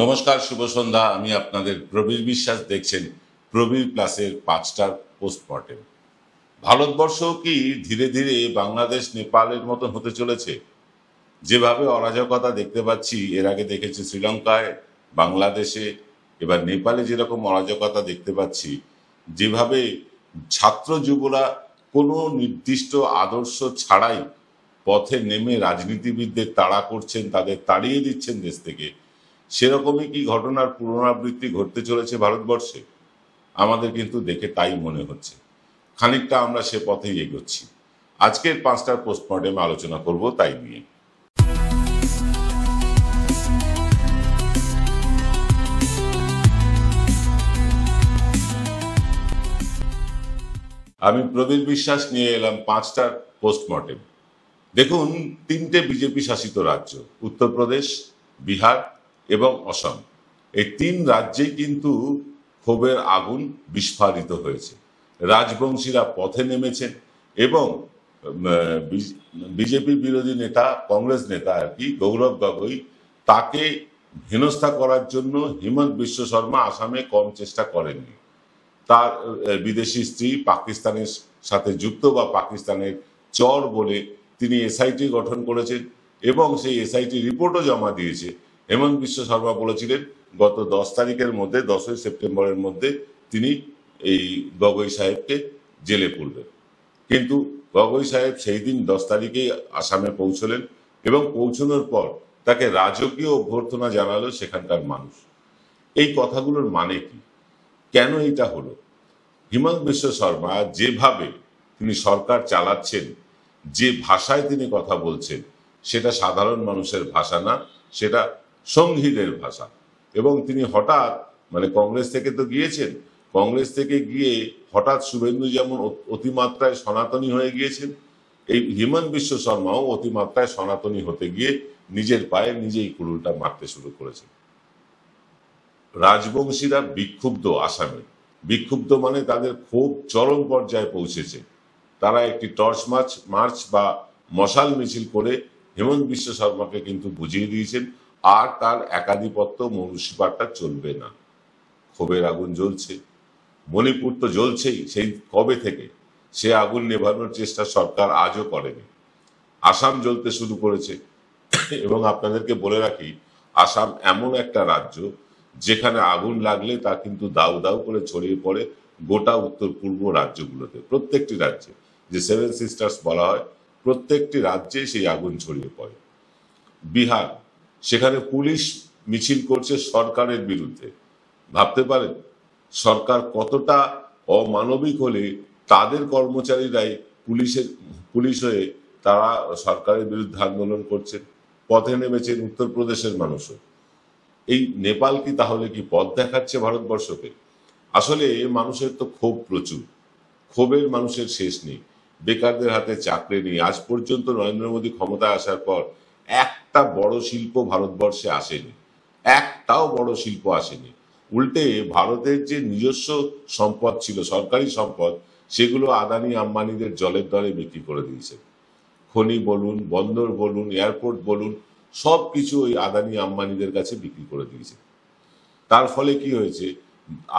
নমস্কার, শুভ সন্ধ্যা। আমি আপনাদের প্রবীর বিশ্বাস। দেখছেন প্রবীর প্লাসের 5টার পোস্টমর্টেম। ভারতবর্ষ কি ধীরে ধীরে বাংলাদেশ নেপালের মতন হতে চলেছে? যেভাবে অরাজকতা দেখতে পাচ্ছি, এর আগে দেখেছি শ্রীলঙ্কায়, বাংলাদেশে, এবার নেপালে যেরকম অরাজকতা দেখতে পাচ্ছি, যেভাবে ছাত্র যুবরা কোনো নির্দিষ্ট আদর্শ ছাড়াই পথে নেমে রাজনীতিবিদদের তাড়া করছেন, তাদের তাড়িয়ে দিচ্ছেন দেশ থেকে, সেরকমই কি ঘটনার পুনরাবৃত্তি ঘটতে চলেছে ভারতবর্ষে? আমাদের কিন্তু দেখে তাই মনে হচ্ছে। খানিকটা আমরা সে পথেই এগোচ্ছি। আজকের 5টার পোস্টমর্টেম আলোচনা করব তাই নিয়ে। আমি প্রবীর বিশ্বাস নিয়ে এলাম 5টার পোস্টমর্টেম। দেখুন, 3টে বিজেপি শাসিত রাজ্য, উত্তরপ্রদেশ, বিহার এবং অসম, এই 3 রাজ্যেই কিন্তু ক্ষোভের আগুন বিস্ফারিত হয়েছে। রাজবংশীরা পথে নেমেছেন এবং বিজেপি বিরোধী নেতা, কংগ্রেস নেতা আর কি, গৌরব গগৈ, তাকে হেনস্থা করার জন্য হিমন্ত বিশ্ব শর্মা আসামে কম চেষ্টা করেননি। তার বিদেশি স্ত্রী পাকিস্তানের সাথে যুক্ত বা পাকিস্তানের চর বলে তিনি এসআইটি গঠন করেছেন এবং সেই এসআইটি রিপোর্টও জমা দিয়েছে। হেমন্ত বিশ্ব শর্মা বলেছিলেন গত 10 তারিখের মধ্যে, 10ই সেপ্টেম্বরের মধ্যে তিনি এই গগৈ সাহেবকে জেলে পুরবেন। কিন্তু গগৈ সাহেব সেই দিন 10 তারিখেই আসামে পৌঁছলেন এবং পৌঁছানোর পর তাকে রাজকীয় অভ্যর্থনা জানালো সেখানকার মানুষ। এই কথাগুলোর মানে কি? কেন এটা হলো? হিমন্ত বিশ্ব শর্মা যেভাবে তিনি সরকার চালাচ্ছেন, যে ভাষায় তিনি কথা বলছেন, সেটা সাধারণ মানুষের ভাষা না, সেটা সংঘীদের ভাষা। এবং তিনি হঠাৎ, কংগ্রেস থেকে তো গিয়েছেন, কংগ্রেস থেকে গিয়ে হঠাৎ শুভেন্দু যেমন অতিমাত্রায় সনাতনী হয়ে গিয়েছেন, এই হিমন্ত বিশ্ব শর্মাও অতিমাত্রায় সনাতনী হতে গিয়ে নিজের পায়ে নিজেই কুড়ুলটা মারতে শুরু করেছেন। রাজবংশীরা বিক্ষুব্ধ আসামে। বিক্ষুব্ধ মানে তাদের ক্ষোভ চরম পর্যায়ে পৌঁছেছে। তারা একটি টর্চ মার্চ বা মশাল মিছিল করে হেমন্ত বিশ্ব শর্মাকে কিন্তু বুঝিয়ে দিয়েছেন আর তার একাধিপত্য মুর্শিদাবাদটা চলবে না। ক্ষোভের আগুন জ্বলছে। মণিপুর তো জ্বলছেই সেই কবে থেকে। সে আগুন নেভানোর চেষ্টা সরকার আজও করেনি। আসাম জ্বলতে শুরু করেছে এবং আপনাদেরকে বলে রাখি, আসাম এমন একটা রাজ্য যেখানে আগুন লাগলে তা কিন্তু দাউ দাউ করে ছড়িয়ে পড়ে গোটা উত্তর পূর্ব রাজ্যগুলোতে। প্রত্যেকটি রাজ্যে, যে 7 সিস্টার্স বলা হয়, প্রত্যেকটি রাজ্যে সেই আগুন ছড়িয়ে পড়ে। বিহার, সেখানে পুলিশ মিছিল করছে সরকারের বিরুদ্ধে। ভাবতে পারেন সরকার কতটা অমানবিক হলে তাদের কর্মচারীরাই পুলিশ হয়ে তারা সরকারের বিরুদ্ধে আন্দোলন করছেন, পথে নেমেছেন উত্তরপ্রদেশের মানুষও। এই নেপাল কি তাহলে কি পথ দেখাচ্ছে ভারতবর্ষকে? আসলে মানুষের তো ক্ষোভ প্রচুর, ক্ষোভের মানুষের শেষ নেই। বেকারদের হাতে চাকরি নেই। আজ পর্যন্ত নরেন্দ্র মোদী ক্ষমতায় আসার পর একটা বড় শিল্প ভারতবর্ষে আসেনি, একটাও বড় শিল্প আসেনি। উল্টে ভারতের যে নিজস্ব সম্পদ ছিল, সরকারি সম্পদ, সেগুলো আদানি আম্বানিদের জলের দরে বিক্রি করে দিয়েছে। খনি বলুন, বন্দর বলুন, এয়ারপোর্ট বলুন, সব কিছু ওই আদানি আম্বানিদের কাছে বিক্রি করে দিয়েছে। তার ফলে কি হয়েছে?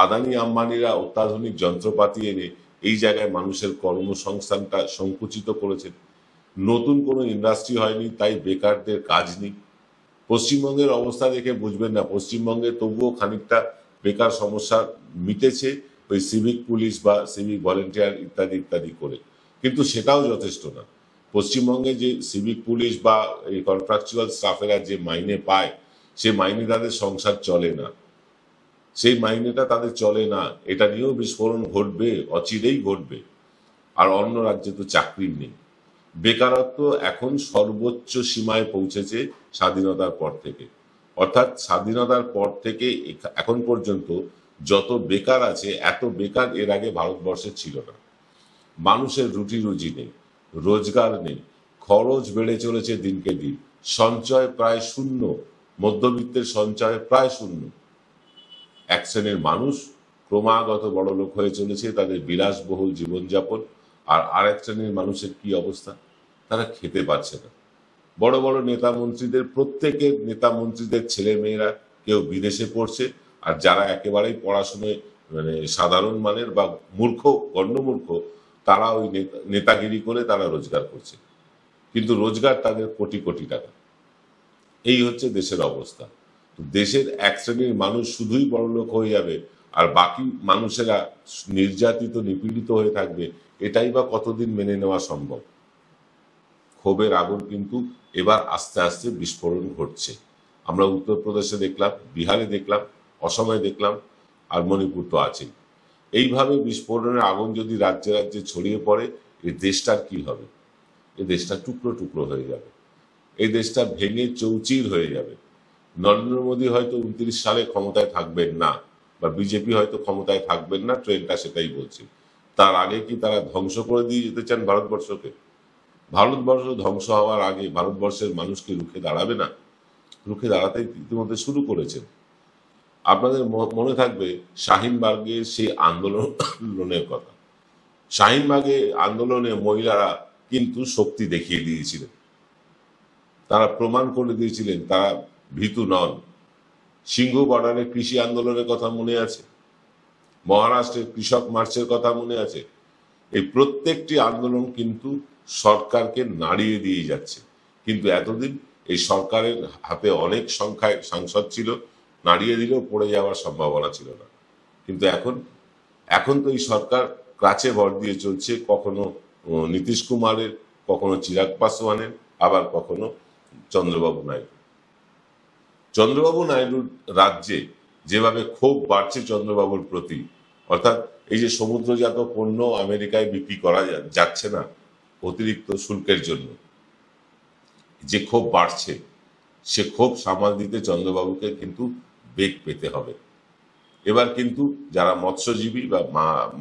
আদানি আম্বানিরা অত্যাধুনিক যন্ত্রপাতি এনে এই জায়গায় মানুষের কর্মসংস্থানটা সংকুচিত করেছেন। নতুন কোনো ইন্ডাস্ট্রি হয়নি, তাই বেকারদের কাজ নেই। পশ্চিমবঙ্গের অবস্থা দেখে বুঝবেন না, পশ্চিমবঙ্গে তবুও খানিকটা বেকার সমস্যা মিটেছে ওই সিভিক পুলিশ বা সিভিক ভলেন্টিয়ার ইত্যাদি ইত্যাদি করে, কিন্তু সেটাও যথেষ্ট না। পশ্চিমবঙ্গে যে সিভিক পুলিশ বা এই কন্ট্রাকচুয়াল স্টাফেরা যে মাইনে পায়, সে মাইনে তাদের সংসার চলে না, সেই মাইনেটা তাদের চলে না। এটা নিয়েও বিস্ফোরণ ঘটবে, অচিরেই ঘটবে। আর অন্য রাজ্যে তো চাকরি নেই। বেকারত্ব এখন সর্বোচ্চ সীমায় পৌঁছেছে স্বাধীনতার পর থেকে। অর্থাৎ স্বাধীনতার পর থেকে এখন পর্যন্ত যত বেকার আছে, এত বেকার এর আগে ভারতবর্ষে ছিল না। মানুষের রুটি রুজি নেই, রোজগার নেই, খরচ বেড়ে চলেছে দিনকে দিন, সঞ্চয় প্রায় শূন্য, মধ্যবিত্তের সঞ্চয় প্রায় শূন্য। এক শ্রেণীর মানুষ ক্রমাগত বড় লোক হয়ে চলেছে, তাদের বিলাসবহুল জীবনযাপন। আর আরেক শ্রেণীর মানুষের কি অবস্থা? তারা খেতে পাচ্ছে না। বড় বড় নেতা মন্ত্রীদের, প্রত্যেকের নেতা মন্ত্রীদের ছেলে মেয়েরা কেউ বিদেশে পড়ছে, আর যারা একেবারেই পড়াশোনায় মানে সাধারণ মানের বা মূর্খ, গণ্যমূর্খ, তারা ওই নেতাগিরি করে তারা রোজগার করছে, কিন্তু রোজগার তাদের কোটি কোটি টাকা। এই হচ্ছে দেশের অবস্থা। তো দেশের এক শ্রেণীর মানুষ শুধুই বড়লোক হয়ে যাবে আর বাকি মানুষেরা নির্যাতিত, নিপীড়িত হয়ে থাকবে, এটাই বা কতদিন মেনে নেওয়া সম্ভব? ক্ষোভের আগুন কিন্তু এবার আস্তে আস্তে বিস্ফোরণ ঘটছে। আমরা উত্তরপ্রদেশে দেখলাম, বিহারে দেখলাম, অসমে দেখলাম, আর মণিপুর তো আছেই। এইভাবে বিস্ফোরণের আগুন যদি রাজ্যে রাজ্যে ছড়িয়ে পড়ে, এই দেশটার কি হবে? এই দেশটা টুকরো টুকরো হয়ে যাবে, এই দেশটা ভেঙে চৌচির হয়ে যাবে। নরেন্দ্র মোদী হয়তো 29 সালে ক্ষমতায় থাকবেন না, বা বিজেপি হয়তো ক্ষমতায় থাকবেন না, ট্রেনটা সেটাই বলছে। তার আগে কি তারা ধ্বংস করে দিয়ে যেতে চান ভারতবর্ষকে? ভারতবর্ষ ধ্বংস হওয়ার আগে ভারতবর্ষের মানুষ কি রুখে দাঁড়াবে না? রুখে দাঁড়াতে ইতিমধ্যে শুরু করেছেন। আপনাদের মনে থাকবে শাহিনবাগের সেই আন্দোলনের কথা। শাহিনবাগে আন্দোলনে মহিলারা কিন্তু শক্তি দেখিয়ে দিয়েছিলেন, তারা প্রমাণ করে দিয়েছিলেন তারা ভীতু নন। সিংহ বর্ডারের কৃষি আন্দোলনের কথা মনে আছে, মহারাষ্ট্রের কৃষক মার্চের কথা মনে আছে। এই প্রত্যেকটি আন্দোলন কিন্তু সরকারকে নাড়িয়ে দিয়ে যাচ্ছে, কিন্তু এতদিন এই সরকারের হাতে অনেক সংখ্যায় সাংসদ ছিল, নাড়িয়ে দিলেও পড়ে যাওয়ার সম্ভাবনা ছিল না। কিন্তু এখন এখন তো এই সরকার ক্রাচে ভর দিয়ে চলছে, কখনো নীতিশ কুমারের, কখনো চিরাগ পাসওয়ানের, আবার কখনো চন্দ্রবাবু নাইডু। চন্দ্রবাবু নাইডুর রাজ্যে যেভাবে ক্ষোভ বাড়ছে চন্দ্রবাবুর প্রতি, অর্থাৎ এই যে সমুদ্রজাত পণ্য আমেরিকায় বিক্রি করা যাচ্ছে না অতিরিক্ত শুল্কের জন্য, যে ক্ষোভ বাড়ছে, সে ক্ষোভ সামাল দিতে চন্দ্রবাবুকে কিন্তু বেগ পেতে হবে। এবার কিন্তু যারা মৎস্যজীবী বা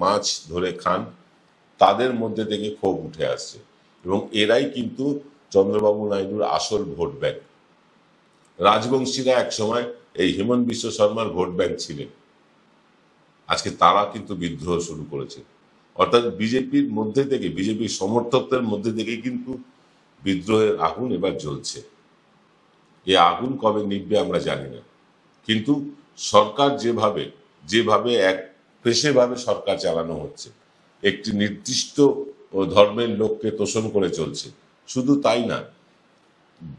মাছ ধরে খান, তাদের মধ্যে থেকে ক্ষোভ উঠে আসছে, এবং এরাই কিন্তু চন্দ্রবাবু নাইডুর আসল ভোট ব্যাংক। রাজবংশীরা একসময় এই হেমন্ত বিশ্ব শর্মার ভোট ব্যাংক ছিলেন, আজকে তারা কিন্তু বিদ্রোহ শুরু করেছে। অর্থাৎ বিজেপির মধ্যে থেকে, বিজেপির সমর্থকদের মধ্যে থেকে কিন্তু বিদ্রোহের আগুন এবার জ্বলছে। এই আগুন কবে নিভবে আমরা জানি না, কিন্তু সরকার যেভাবে যেভাবে এক পেশেভাবে সরকার চালানো হচ্ছে, একটি নির্দিষ্ট ধর্মের লোককে তোষণ করে চলছে। শুধু তাই না,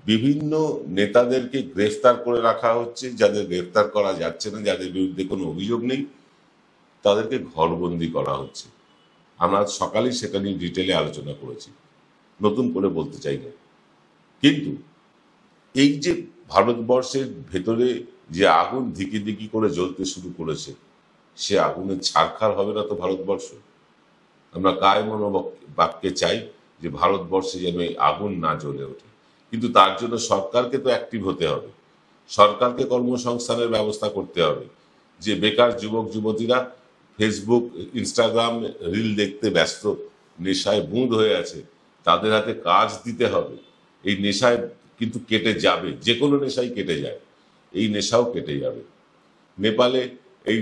বিভিন্ন নেতাদেরকে গ্রেফতার করে রাখা হচ্ছে, যাদের গ্রেফতার করা যাচ্ছে না, যাদের বিরুদ্ধে কোনো অভিযোগ নেই, তাদেরকে ঘরবন্দি করা হচ্ছে। আমরা সকালেই সেটা নিয়ে ডিটেলে আলোচনা করেছি, নতুন করে বলতে চাই না। কিন্তু এই যে ভারতবর্ষের ভেতরে যে আগুন ধিকি ধিকি করে জ্বলতে শুরু করেছে, সে আগুনের ছারখার হবে না তো ভারতবর্ষ। আমরা কায় মনোবাক্যে চাই যে ভারতবর্ষে যেন এই আগুন না জ্বলে ওঠে, কিন্তু তার জন্য সরকারকে তো অ্যাক্টিভ হতে হবে, সরকারকে কর্মসংস্থানের ব্যবস্থা করতে হবে। যে বেকার যুবক যুবতীরা ফেসবুক, ইনস্টাগ্রাম রিল দেখতে ব্যস্ত, নেশায় বুঁদ হয়ে আছে, তাদের হাতে কাজ দিতে হবে। এই নেশায় কিন্তু কেটে যাবে, যে কোনো নেশাই কেটে যায়, এই নেশাও কেটে যাবে। নেপালে এই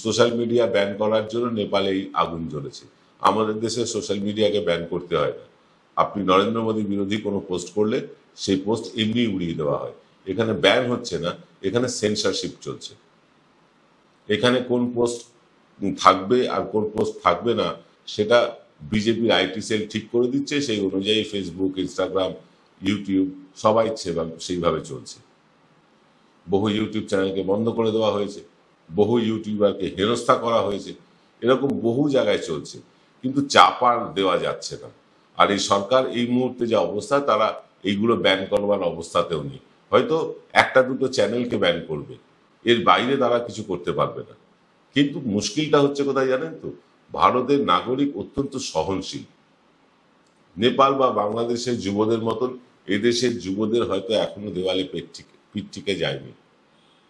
সোশ্যাল মিডিয়া ব্যান করার জন্য নেপালে এই আগুন জ্বলেছে। আমাদের দেশে সোশ্যাল মিডিয়াকে ব্যান করতে হয় না, আপনি নরেন্দ্র মোদী বিরোধী কোনো পোস্ট করলে সেই পোস্ট এমনি উড়িয়ে দেওয়া হয়। এখানে ব্যান হচ্ছে না, এখানে সেন্সরশিপ চলছে। এখানে কোন পোস্ট থাকবে আর কোন পোস্ট থাকবে না, সেটা বিজেপির আইটি সেল ঠিক করে দিচ্ছে, সেই অনুযায়ী ফেসবুক, ইনস্টাগ্রাম, ইউটিউব সবাই সেইভাবে চলছে। বহু ইউটিউব চ্যানেলকে বন্ধ করে দেওয়া হয়েছে, বহু ইউটিউবারকে হেনস্থা করা হয়েছে, এরকম বহু জায়গায় চলছে, কিন্তু চাপা দেওয়া যাচ্ছে না। আর এই সরকার এই মুহূর্তে যে অবস্থা, তারা এইগুলো ব্যান করবার অবস্থাতেও নেই। হয়তো একটা দুটো চ্যানেলকে ব্যান করবে, এর বাইরে তারা কিছু করতে পারবে না। কিন্তু মুশকিলটা হচ্ছে কোথায় জানেন তো, ভারতের নাগরিক অত্যন্ত সহনশীল। নেপাল বা বাংলাদেশের যুবদের মতন এদেশের যুবদের হয়তো এখনো দেওয়ালে পিঠ টিকে যায়নি।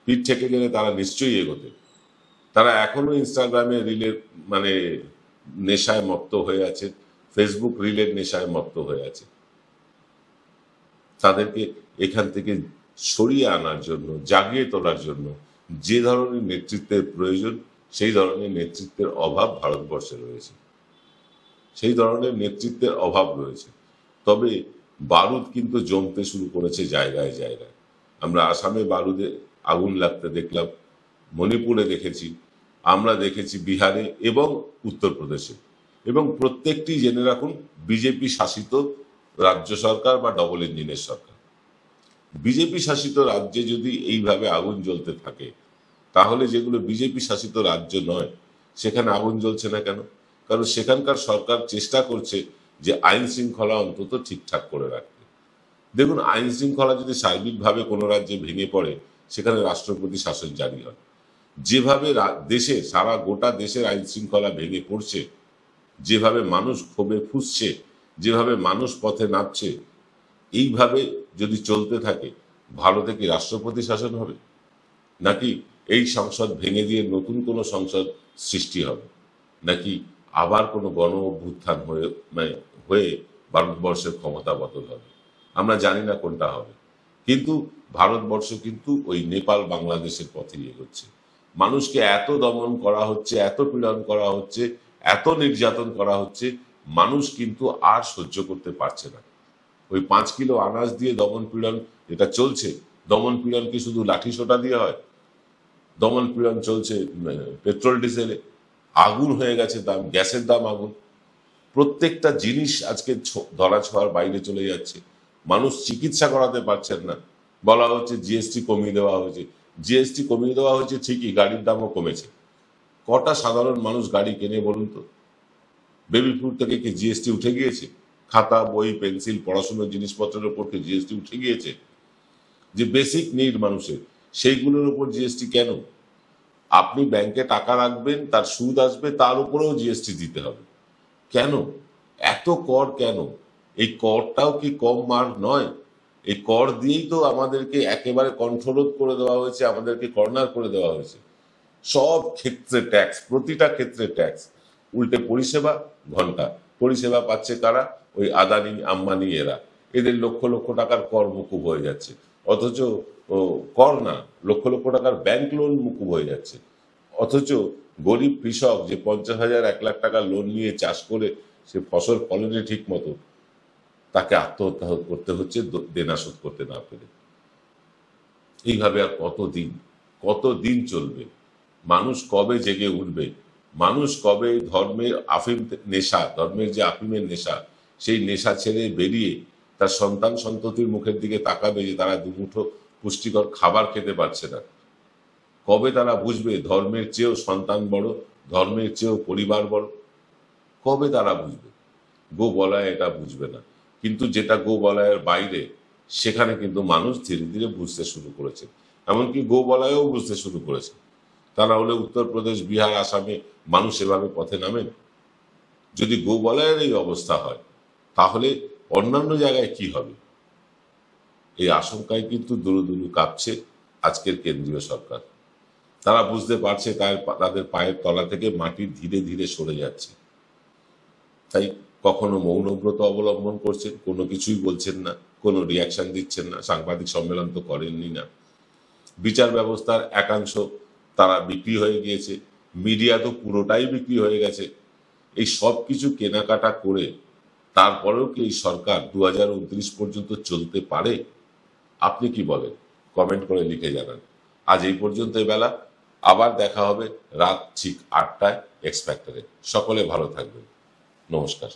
পিঠ থেকে গেলে তারা নিশ্চয়ই এগোতে। তারা এখনো ইনস্টাগ্রামে রিলের মানে নেশায় মত্ত হয়ে আছে, ফেসবুক রিলের নেশায় মত্ত হয়ে আছে। তাদেরকে এখান থেকে সরিয়ে আনার জন্য, জাগিয়ে তোলার জন্য যে ধরনের নেতৃত্বের প্রয়োজন, সেই ধরনের নেতৃত্বের অভাব ভারতবর্ষে রয়েছে, সেই ধরনের নেতৃত্বের অভাব রয়েছে। তবে বারুদ কিন্তু জমতে শুরু করেছে জায়গায় জায়গায়। আমরা আসামে বারুদের আগুন লাগতে দেখলাম, মণিপুরে দেখেছি, আমরা দেখেছি বিহারে এবং উত্তরপ্রদেশে, এবং প্রত্যেকটি জেনে রাখুন বিজেপি শাসিত রাজ্য সরকার বা ডবল ইঞ্জিনের সরকার। বিজেপি শাসিত রাজ্যে যদি এইভাবে আগুন জ্বলতে থাকে, তাহলে যেগুলো বিজেপি শাসিত রাজ্য নয় সেখানে আগুন জ্বলছে না কেন? কারণ সেখানকার সরকার চেষ্টা করছে যে আইন শৃঙ্খলা অন্তত ঠিকঠাক করে রাখতে। দেখুন, আইন শৃঙ্খলা যদি সার্বিকভাবে কোনো রাজ্যে ভেঙে পড়ে, সেখানে রাষ্ট্রপতি শাসন জারি হয়। যেভাবে দেশে সারা গোটা দেশের আইন শৃঙ্খলা ভেঙে পড়ছে, যেভাবে মানুষ ক্ষোভে ফুঁসছে, যেভাবে মানুষ পথে নামছে, এইভাবে যদি চলতে থাকে, ভারতে কি রাষ্ট্রপতি শাসন হবে, নাকি এই সংসদ ভেঙে দিয়ে নতুন কোনো সংসদ সৃষ্টি হবে, নাকি আবার কোনো গণ অভ্যুত্থান হয়ে ভারতবর্ষের ক্ষমতা বদল হবে? আমরা জানি না কোনটা হবে, কিন্তু ভারতবর্ষ কিন্তু ওই নেপাল বাংলাদেশের পথে এগোচ্ছে। মানুষকে এত দমন করা হচ্ছে, এত পীড়ন করা হচ্ছে, এত নির্যাতন করা হচ্ছে, মানুষ কিন্তু আর সহ্য করতে পারছে না। ওই 5 কিলো আনাজ দিয়ে দমন পীড়ন যেটা চলছে, দমন পীড়ন কি শুধু লাঠি সোটা দিয়ে হয়? দমন পীড়ন চলছে পেট্রোল ডিজেলে, আগুন হয়ে গেছে দাম, গ্যাসের দাম আগুন, প্রত্যেকটা জিনিস আজকে ধরা ছোঁয়ার বাইরে চলে যাচ্ছে। মানুষ চিকিৎসা করাতে পারছেন না, বলা হচ্ছে জিএসটি কমিয়ে দেওয়া হয়েছে। জিএসটি কমিয়ে দেওয়া হয়েছে ঠিকই, গাড়ির দামও কমেছে। কটা সাধারণ মানুষ গাড়ি কেনে বলুন তো? বেবি ফুড থেকে কি জিএসটি উঠে গিয়েছে? খাতা, বই, পেন্সিল, পড়াশোনার জিনিসপত্রের উপর কি জিএসটি উঠে গিয়েছে? যে বেসিক নিড মানুষের, সেইগুলোর উপর জিএসটি কেন? আপনি ব্যাংকে টাকা রাখবেন, তার সুদ আসবে, তার উপরেও জিএসটি দিতে হবে কেন? এত কর কেন? এই করটাও কি কম মার নয়? এই কর দিয়েই তো আমাদেরকে একেবারে কণ্ঠরোধ করে দেওয়া হয়েছে, আমাদেরকে কর্নার করে দেওয়া হয়েছে। সব ক্ষেত্রে ট্যাক্স, প্রতিটা ক্ষেত্রে ট্যাক্স। উল্টে পরিষেবা ঘন্টা, পরিষেবা পাচ্ছে কারা? ওই আদানি আম্বানি এরা, এদের লক্ষ লক্ষ টাকার কর মুকুব হয়ে যাচ্ছে। অথচ কর না, লক্ষ লক্ষ টাকার ব্যাংক লোন মুকুব হয়ে যাচ্ছে। অথচ গরিব কৃষক যে 50,000 1 লাখ টাকা লোন নিয়ে চাষ করে সে ফসল ফলনে ঠিক মতো, তাকে আত্মহত্যা করতে হচ্ছে দেনা শোধ করতে না পেরে। এইভাবে আর কতদিন চলবে? মানুষ কবে জেগে উঠবে? মানুষ কবে ধর্মের ধর্মের যে আফিমের নেশা, সেই নেশা ছেড়ে বেরিয়ে তার সন্তান সন্ততির মুখের দিকে তাকাবে যে তারা দুমুঠো পুষ্টিকর খাবার খেতে পারছে না? কবে তারা বুঝবে ধর্মের চেয়েও সন্তান বড়, ধর্মের চেয়েও পরিবার বড়? কবে তারা বুঝবে? গোবলয় এটা বুঝবে না, কিন্তু যেটা গোবলয়ের বাইরে, সেখানে কিন্তু মানুষ ধীরে ধীরে বুঝতে শুরু করেছে। এমনকি গোবলয়ও বুঝতে শুরু করেছে। তা না হলে উত্তরপ্রদেশ, বিহার, আসামে মানুষ এভাবে পথে নামেন? যদি গোবলয়ের এই অবস্থা হয়, তাহলে অন্যান্য জায়গায় কি হবে? এই আশঙ্কায় কিন্তু দুরু দুরু কাঁপছে আজকের কেন্দ্রীয় সরকার। তারা বুঝতে পারছে তাদের পায়ের তলা থেকে মাটি ধীরে ধীরে সরে যাচ্ছে। তাই কখনো মৌনব্রত অবলম্বন করছেন, কোনো কিছুই বলছেন না, কোনো রিয়াকশন দিচ্ছেন না, সাংবাদিক সম্মেলন তো করেননি না। বিচার ব্যবস্থার একাংশ তারা বিক্রি হয়ে গিয়েছে, মিডিয়া তো পুরোটাই বিক্রি হয়ে গেছে। এই সব কিছু কেনাকাটা করে তারপরেও কি এই সরকার 2029 পর্যন্ত চলতে পারে? আপনি কি বলেন? কমেন্ট করে লিখে জানান। আজ এই পর্যন্ত বেলা, আবার দেখা হবে রাত ঠিক 8টায় এক্স ফ্যাক্টরে। সকলে ভালো থাকবেন। নমস্কার।